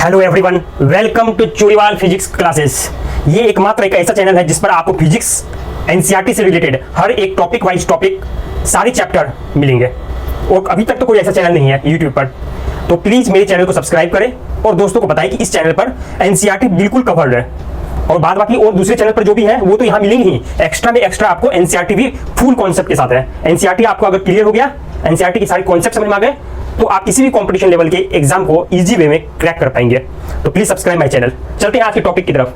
Hello everyone, welcome to Choodiwal physics classes. ये एकमात्र एक ऐसा चैनल है जिस पर आपको फिजिक्स एनसीईआरटी से रिलेटेड हर एक टॉपिक वाइज टॉपिक सारे चैप्टर मिलेंगे और अभी तक तो कोई ऐसा चैनल नहीं है यूट्यूब पर। तो प्लीज मेरे चैनल को सब्सक्राइब करें और दोस्तों को बताएं कि इस चैनल पर एनसीईआरटी बिल्कुल कवर्ड है और बाद बाकी और दूसरे चैनल पर जो भी है वो तो यहाँ मिलेंगे ही, एक्स्ट्रा में एक्स्ट्रा आपको एनसीईआरटी भी फुल कॉन्सेप्ट के साथ है। एनसीईआरटी आपको अगर क्लियर हो गया, एनसीईआरटी के सारे कॉन्सेप्ट समझ में आ गए तो आप किसी भी कंपटीशन लेवल के एग्जाम को इजी वे में क्रैक कर पाएंगे। तो प्लीज सब्सक्राइब माय चैनल। चलते हैं आज के टॉपिक की तरफ।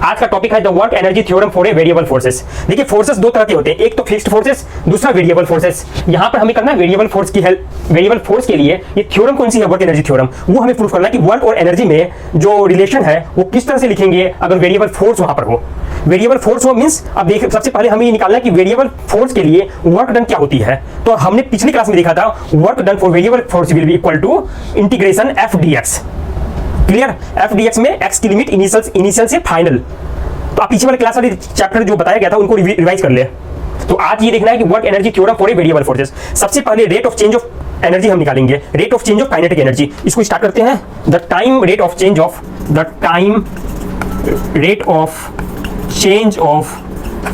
आज का टॉपिक है the work energy theorem for a variable forces. देखिए फोर्सेस दो तरह के होते हैं, एक तो फिक्स्ड फोर्सेस, दूसरा वेरिएबल फोर्सेस। यहाँ पर हमें करना है वेरिएबल फोर्स की हेल्प। वेरिएबल फोर्स के लिए ये थ्योरम कौन सी है, वर्क एनर्जी थ्योरम, वो हमें प्रूव करना है कि वर्क और एनर्जी में जो रिलेशन है वो किस तरह से लिखेंगे अगर वेरिएबल फोर्स वहां पर हो। वेरिएबल फोर्स हो मींस अब देख, सबसे पहले हमें ये निकालना है कि वेरिएबल फोर्स के लिए वर्क डन क्या होती है। तो हमने पिछली क्लास में देखा था work done for variable force will be equal to integration f d x. Clear? F d x में एक्स की लिमिट इनिशियल से फाइनल। तो आप पीछे वाले क्लास वाले चैप्टर जो बताया गया था उनको रिवाइज कर ले। तो आज ये देखना है कि work energy theorem for a variable forces. सबसे पहले rate of change of energy हम निकालेंगे, rate of change of kinetic energy. इसको स्टार्ट करते हैं। The time rate of change of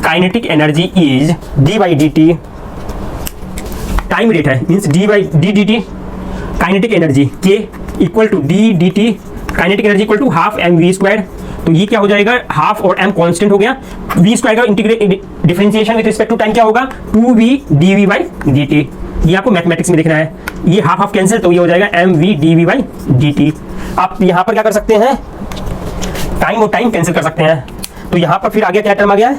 kinetic energy is d by d t. Time rate है means d by d d t kinetic energy के equal to d d t kinetic energy equal to half m v square. तो ये क्या हो जाएगा, half और m constant हो गया, v स्क्वायर का integrate differentiation with respect to time क्या होगा 2v dv बाई dt। ये आपको मैथमेटिक्स में देखना है। ये हाफ हाफ कैंसिल तो ये हो जाएगा mv dv बाई dt। आप यहाँ पर क्या कर सकते हैं, टाइम और टाइम कैंसिल कर सकते हैं। तो यहाँ पर फिर आगे क्या टर्म आ गया है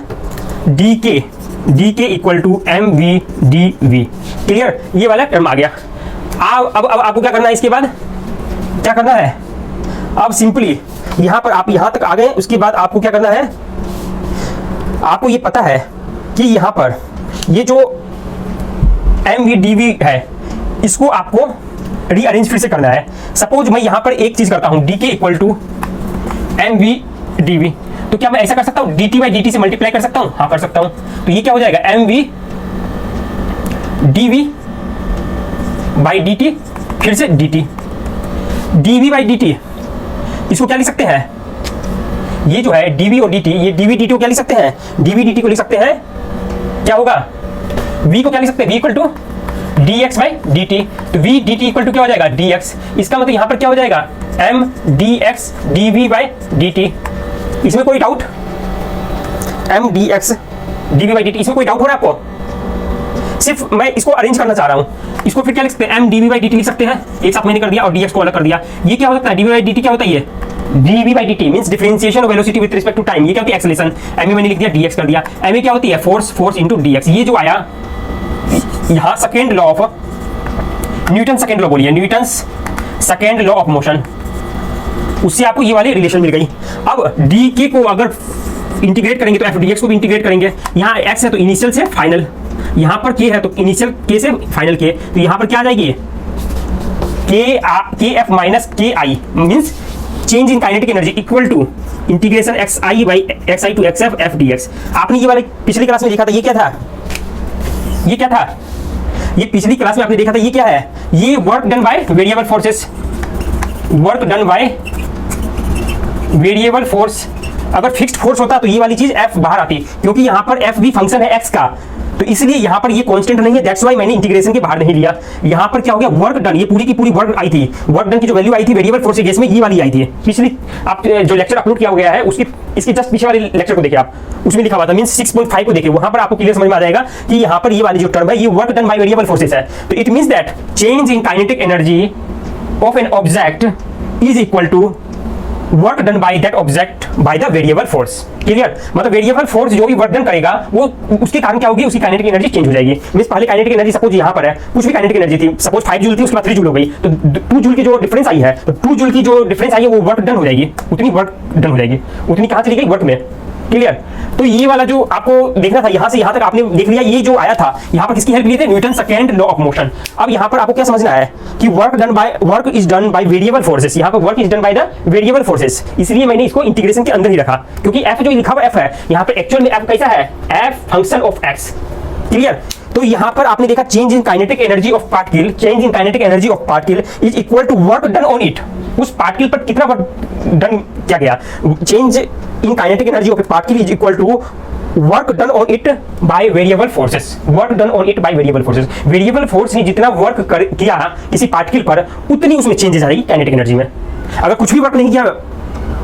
dk equal to mv dv। Clear? ये वाला टर्म आ गया। अब आपको क्या करना है, इसके बाद क्या करना है, अब सिंपली यहां पर आप यहां तक आ गए। उसके बाद आपको क्या करना है, आपको ये पता है कि यहां पर ये जो mvdv है इसको आपको रीअरेंज फिर से करना है। सपोज मैं यहां पर एक चीज करता हूं dk इक्वल टू mvdv, तो क्या मैं ऐसा कर सकता हूं dt बाई dt से मल्टीप्लाई कर सकता हूं? हाँ कर सकता हूं। तो ये क्या हो जाएगा mvdv बाई dt फिर से dt dv बाई dt। इसको क्या लिख सकते हैं, ये जो है dv और dt, ये dv dt को क्या लिख सकते हैं, dv dt को लिख सकते हैं क्या होगा, v को क्या लिख सकते हैं, v equal to dx by dt। तो v dt इक्वल टू क्या हो जाएगा dx। इसका मतलब यहां पर क्या हो जाएगा m dx dv by dt। इसमें कोई doubt, m dx dv by dt, इसमें कोई डाउट हो रहा है आपको? सिर्फ मैं इसको अरेंज करना चाह रहा हूं। इसको फिर क्या लिख सकते हैं, m dv बाई dt लिख सकते हैं, एक साथ मैंने कर दिया और dx को अलग कर दिया। ये क्या हो सकता है, dv बाई dt क्या होता है, ये dv by dt means differentiation of velocity with respect to time. ये क्या होती है, एक्सेलरेशन। ma मैंने लिख दिया, dx कर दिया। ma क्या होती है, फोर्स इनटू dx। ये जो आया यहां second law of Newton, second law बोलिए, Newton's second law of motion, उससे आपको ये वाली रिलेशन मिल गई। अब dk को अगर इंटीग्रेट करेंगे तो f dx को भी इंटीग्रेट करेंगे। यहाँ x है तो इनिशियल से फाइनल, यहाँ पर k है तो इनिशियल k से फाइनल k। तो यहाँ पर क्या आ जाएगी, kf minus ki means change in kinetic energy equal to integration xi by xi to xf f dx। आपने ये वाले पिछली क्लास में देखा था, ये क्या था, ये क्या था, ये पिछली क्लास में आपने देखा था, ये क्या है, ये work done by variable forces. Work done by variable force. अगर फिक्स्ड फोर्स होता तो ये वाली चीज f बाहर आती, क्योंकि यहाँ पर f भी फंक्शन है x का, तो इसलिए यहाँ पर ये कांस्टेंट नहीं है, दैट्स व्हाई मैंने इंटीग्रेशन के बाहर नहीं लिया। यहाँ पर क्या हो गया, वर्क डन, ये पूरी की पूरी वर्क आई थी, वर्क डन की जो वैल्यू आई थी वेरिएबल फोर्स के केस में ये वाली आई थी। पिछली आप जो लेक्चर अपलोड किया गया है उसकी इसके जस्ट पीछे वाले लेक्चर को देखिए आप, उसमें लिखा हुआ था मींस 6.5 को देखिए, वहां पर आपको क्लियर समझ में आ जाएगा कि यहाँ पर ये वाली जो टर्म है ये work done by variable forces है। तो it means that change in kinetic energy of an object is equal to work done by that object by the variable force. Clear? मतलब वेरिएबल फोर्स जो भी work done करेगा वो उसके कारण क्या होगी, उसकी काइनेटिक एनर्जी चेंज हो जाएगी। मींस पहले काइनेटिक एनर्जी सपोज यहाँ पर है, कुछ भी काइनेटिक एनर्जी थी, सपोज 5 जूल थी, उसके बाद 3 जूल हो गई, तो 2 जूल की जो डिफरेंस आई है, तो 2 जूल की जो डिफरेंस आई है वो वर्क डन हो जाएगी, उतनी वर्क डन हो जाएगी, उतनी कहाँ चली गई, वर्क में। क्लियर? तो ये वाला जो आपको देखना था, यहां से यहां तक आपने देख लिया, ये जो आया था यहां पर किसकी हेल्प लिए थे, Newton second law of motion. अब यहां पर आपको क्या समझना है कि work is done by variable forces. यहां पर work is done by the variable forces, इसलिए मैंने इसको इंटीग्रेशन के अंदर ही रखा, क्योंकि f जो लिखा हुआ f है यहां पर एक्चुअल में f कैसा है, f function of x। Clear? तो यहां पर आपने देखा change in kinetic energy of particle, change in kinetic energy of particle is equal to work done on it. उस पार्टिकल पर कितना वर्क डन किया गया, change in kinetic energy of a particle is equal to work done on it by variable forces, work done on it by variable forces. Variable force ने जितना work किया किसी particle पर उतनी उसमें चेंजेस आ रही काइनेटिक एनर्जी में। अगर कुछ भी वर्क नहीं किया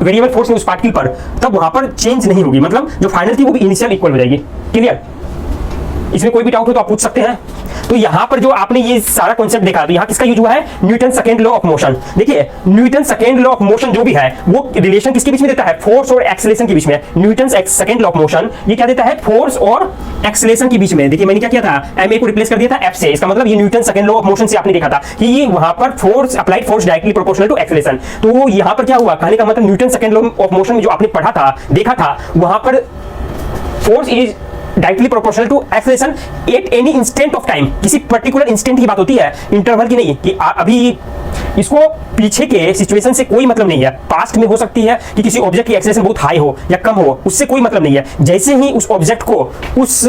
वेरिएबल फोर्स ने उस पार्टिकल पर, तब वहां पर चेंज नहीं होगी, मतलब जो फाइनल थी वो भी इनिशियल इक्वल हो जाएगी। क्लियर? इसमें कोई भी डाउट हो तो आप पूछ सकते हैं। तो यहां पर जो आपने ये सारा कॉन्सेप्ट देखा, तो यहां किसका यूज हुआ है? Newton second law of motion. देखिए Newton second law of motion जो भी है वो रिलेशन किसके बीच में देता है? फोर्स और एक्सेलरेशन के बीच में। Newton second law of motion ये क्या देता है? फोर्स और एक्सेलरेशन के बीच में। देखिए मैंने क्या किया था, ma को रिप्लेस कर दिया था f से। इसका मतलब ये Newton second law of motion से आपने देखा था कि ये वहां पर force applied force directly proportional to acceleration. तो यहां पर क्या हुआ, कहने का मतलब Newton second law of motion में जो आपने पढ़ा था, देखा था, वहां पर force is directly proportional to acceleration at any instant of time. किसी पर्टिकुलर इंस्टेंट की बात होती है, इंटरवल की नहीं कि अभी इसको पीछे के सिचुएशन से कोई मतलब नहीं है। पास्ट में हो सकती है कि किसी ऑब्जेक्ट की एक्सेलरेशन बहुत हाई हो या कम हो, उससे कोई मतलब नहीं है। जैसे ही उस ऑब्जेक्ट को उस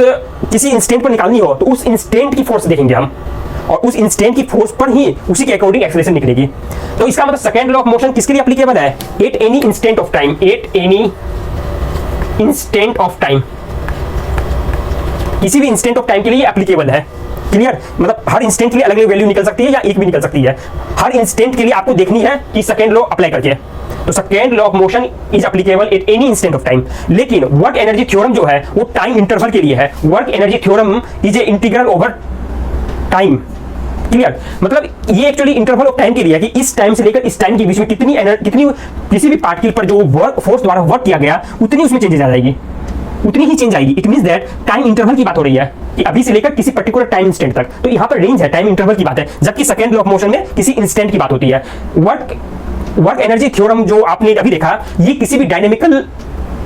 किसी इंस्टेंट पर निकालनी हो तो उस इंस्टेंट की फोर्स देखेंगे हम, और उस इंस्टेंट की फोर्स पर ही उसी के अकॉर्डिंग एक्सेलरेशन निकलेगी। तो इसका मतलब सेकंड लॉ ऑफ मोशन किसके लिए एप्लीकेबल है? Eight any instant of time, eight any instant of time, किसी भी इंस्टेंट ऑफ टाइम के लिए एप्लीकेबल है। क्लियर? मतलब हर इंस्टेंट के लिए अलग अलग वैल्यू निकल सकती है या एक भी निकल सकती है। हर इंस्टेंट के लिए आपको देखनी है कि सेकंड लॉ अप्लाई करके। तो second law of motion is applicable eight any instant of time. लेकिन वर्क एनर्जी थ्योरम जो है वो टाइम इंटरवल के लिए है। Work energy theorem is a integral over time. Clear? मतलब ये एक्चुअली इंटरवल ऑफ टाइम के लिए है कि इस टाइम से लेकर इस टाइम के बीच में कितनी किसी भी पार्टिकल पर जो वर्क फोर्स द्वारा वर्क किया गया उतनी उसमें चेंजेस आ जाएगी, उतनी ही चेंज आएगी। It means that time interval की बात हो रही है कि अभी से लेकर किसी पर्टिकुलर टाइम इंस्टेंट तक। तो यहाँ पर रेंज है, टाइम इंटरवल की बात है, जबकि सेकंड लॉ ऑफ मोशन में किसी इंस्टेंट की बात होती है। वर्क एनर्जी थ्योरम जो आपने अभी देखा, ये किसी भी डायनेमिकल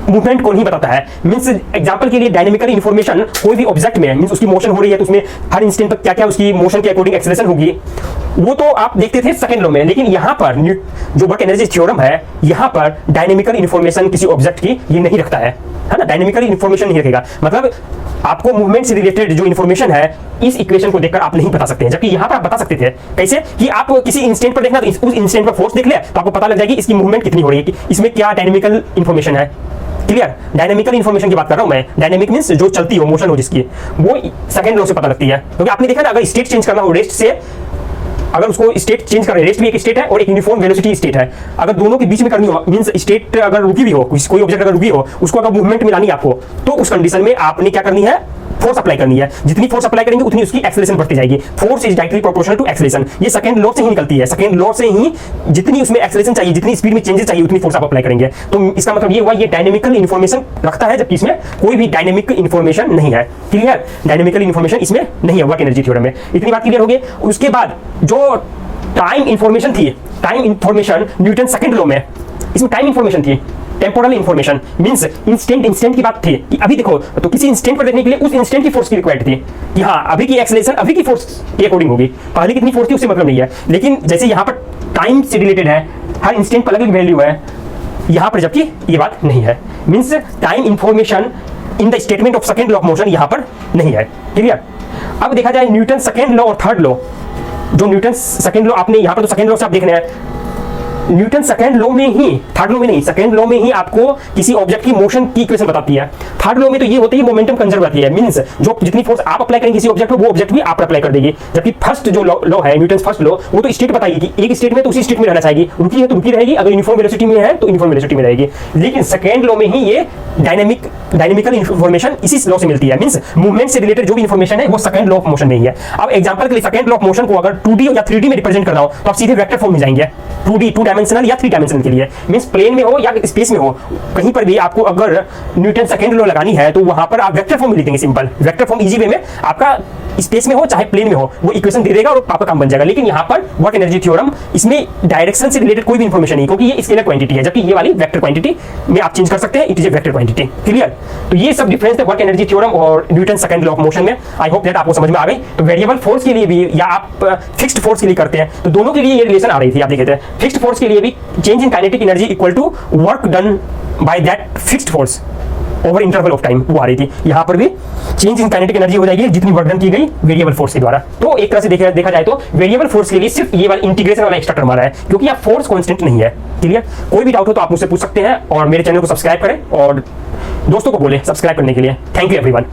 मूवमेंट को नहीं बताता है। मींस एग्जांपल के लिए डायनेमिकल इंफॉर्मेशन कोई भी ऑब्जेक्ट में मींस उसकी मोशन हो रही है तो उसमें हर इंस्टेंट पर क्या क्या उसकी मोशन के अकॉर्डिंग एक्सेलरेशन होगी, वो तो आप देखते थे सेकंड लॉ में। लेकिन यहाँ पर जो वर्क एनर्जी थ्योरम है, यहाँ पर डायनेमिकल इंफॉर्मेशन किसी ऑब्जेक्ट की ये नहीं रखता है ना, डायनेमिकल इंफॉर्मेशन नहीं रखेगा। मतलब आपको मूवमेंट से रिलेटेड जो इंफॉर्मेशन है इस इक्वेशन को देखकर आप नहीं बता सकते हैं, जबकि यहाँ पर आप बता सकते थे। कैसे? कि आप किसी इंस्टेंट पर देखना तो उस इंस्टेंट पर फोर्स देख ले तो आपको पता लग जाएगी इसकी मूवमेंट कितनी हो रही है, कि इसमें क्या डायनेमिकल इंफॉर्मेशन है। क्लियर? डायनेमिकल इंफॉर्मेशन की बात कर रहा हूं मैं। डायनेमिक मींस जो चलती हो, मोशन हो जिसकी, वो सेकंड लॉ से पता लगती है। क्योंकि आपने देखा ना, अगर स्टेट चेंज करना हो रेस्ट से, अगर उसको स्टेट चेंज कर रहे हैं, रेस्ट भी एक स्टेट है और एक यूनिफॉर्म वेलोसिटी स्टेट है, अगर दोनों के बीच में करनी हो, मींस स्टेट अगर रुकी भी हो, कोई ऑब्जेक्ट अगर रुकी हो, उसको अगर मूवमेंट में लानी है आपको, तो उस कंडीशन में आपने क्या करनी है? फोर्स अप्लाई करनी है। जितनी फोर्स अप्लाई करेंगे उतनी उसकी एक्सेलरेशन बढ़ती जाएगी। Force is directly proportional to acceleration. ये सेकंड लॉ से ही निकलती है। सेकंड लॉ से ही जितनी उसमें एक्सेलरेशन चाहिए, जितनी स्पीड में चेंजेस चाहिए, उतनी फोर्स आप अप्लाई करेंगे। तो इसका मतलब ये हुआ, ये डायनेमिकल इंफॉर्मेशन रखता है, जबकि इसमें कोई भी डायनेमिक इंफॉर्मेशन नहीं है। क्लियर? डायनेमिकल इंफॉर्मेशन इसमें नहीं है वर्क एनर्जी थ्योरम में। इतनी बात क्लियर हो गई। उसके बाद जो टाइम इंफॉर्मेशन थी, time information Newton second law में, इसमें टाइम इंफॉर्मेशन थी, टेम्पोरल इंफॉर्मेशन मींस इंस्टेंट की बात थी कि अभी देखो तो किसी इंस्टेंट पर देखने के लिए उस इंस्टेंट की फोर्स की रिक्वायर्ड थी कि हाँ अभी की एक्सेलरेशन अभी की फोर्स के अकॉर्डिंग होगी, पहले कितनी फोर्स थी उससे मतलब नहीं है। लेकिन जैसे यहाँ पर टाइम से रिलेटेड है, हर इंस्टेंट पर अलग अलग वैल्यू है, यहाँ पर जबकि ये बात नहीं है। Means time information in the statement of second law of motion यहाँ पर नहीं है। क्लियर? अब देखा जाए न्यूटन सेकंड लॉ और थर्ड लॉ। जो न्यूटन सेकंड लॉ आपने यहाँ पर तो सेकंड लॉ से आप देख रहे हैं, न्यूटन सेकंड लॉ में ही, थर्ड लॉ में नहीं, सेकंड लॉ में ही आपको किसी ऑब्जेक्ट की मोशन की इक्वेशन बताती है। थर्ड लॉ में तो ये होती है मोमेंटम कंजर्व रहती है। मींस जो जितनी फोर्स आप अप्लाई करेंगे किसी ऑब्जेक्ट पे, वो ऑब्जेक्ट भी आप अप्लाई कर देगी। जबकि फर्स्ट जो लॉ है, न्यूटन फर्स्ट लॉ, वो तो स्टेट बताएगी कि एक स्टेट में तो उसी स्टेट में रहना चाहिए, रुकी है तो रुकी रहेगी, अगर यूनिफॉर्म वेलोसिटी में है तो यूनिफॉर्म वेलोसिटी में रहेगी। लेकिन सेकंड लॉ में ही ये डायनेमिकल इंफॉर्मेशन इसी लॉ से मिलती है। मींस मूवमेंट से रिलेटेड जो भी इंफॉर्मेशन है वो सेकंड लॉ ऑफ मोशन में ही है। अब एग्जांपल के लिए सेकंड लॉ ऑफ मोशन को अगर 2D या 3D में रिप्रेजेंट करना हो तो आप सीधे वेक्टर फॉर्म में जाएंगे। 2D 2 डायमेंशनल या 3 डायमेंशनल के लिए, मींस प्लेन में हो या स्पेस में हो, कहीं पर भी आपको अगर न्यूटन सेकंड लॉ लगानी है तो वहां पर आप वेक्टर फॉर्म में लिख देंगे। Simple vector form easy way में, आपका स्पेस में हो चाहे प्लेन में हो, वो इक्वेशन दे देगा और आपका काम बन जाएगा। लेकिन यहाँ पर वर्क एनर्जी थ्योरम, इसमें डायरेक्शन से रिलेटेड कोई भी इंफॉर्मेशन नहीं, क्योंकि ये स्केलर क्वांटिटी है, जबकि ये वाली वेक्टर क्वांटिटी में आप चेंज कर सकते हैं, it is a vector quantity. Clear? तो ये सब डिफरेंस है वर्क एनर्जी थ्योरम और Newton second law of motion में। आई होप दैट आपको समझ में आ गई। तो वेरिएबल फोर्स के लिए भी या आप फिक्स्ड फोर्स के लिए करते हैं तो दोनों के लिए ये रिलेशन आ रही थी। आप देखे थे फिक्स्ड फोर्स के लिए भी change in kinetic energy equal to work done by that fixed force. Over interval of time वो आ रही थी। यहाँ पर भी चेंज इन काइनेटिक एनर्जी हो जाएगी जितनी वर्धन की गई वेरिएबल फोर्स के द्वारा। तो एक तरह से देखा जाए तो वेरिएबल फोर्स के लिए सिर्फ ये वाला इंटीग्रेशन वाला एक्स्ट्रा टर्म आ रहा है, क्योंकि यहाँ फोर्स कांस्टेंट नहीं है। क्लियर? कोई भी डाउट हो तो आप मुझसे पूछ सकते हैं, और मेरे चैनल को सब्सक्राइब करें और दोस्तों को बोले सब्सक्राइब करने के लिए। Thank you everyone.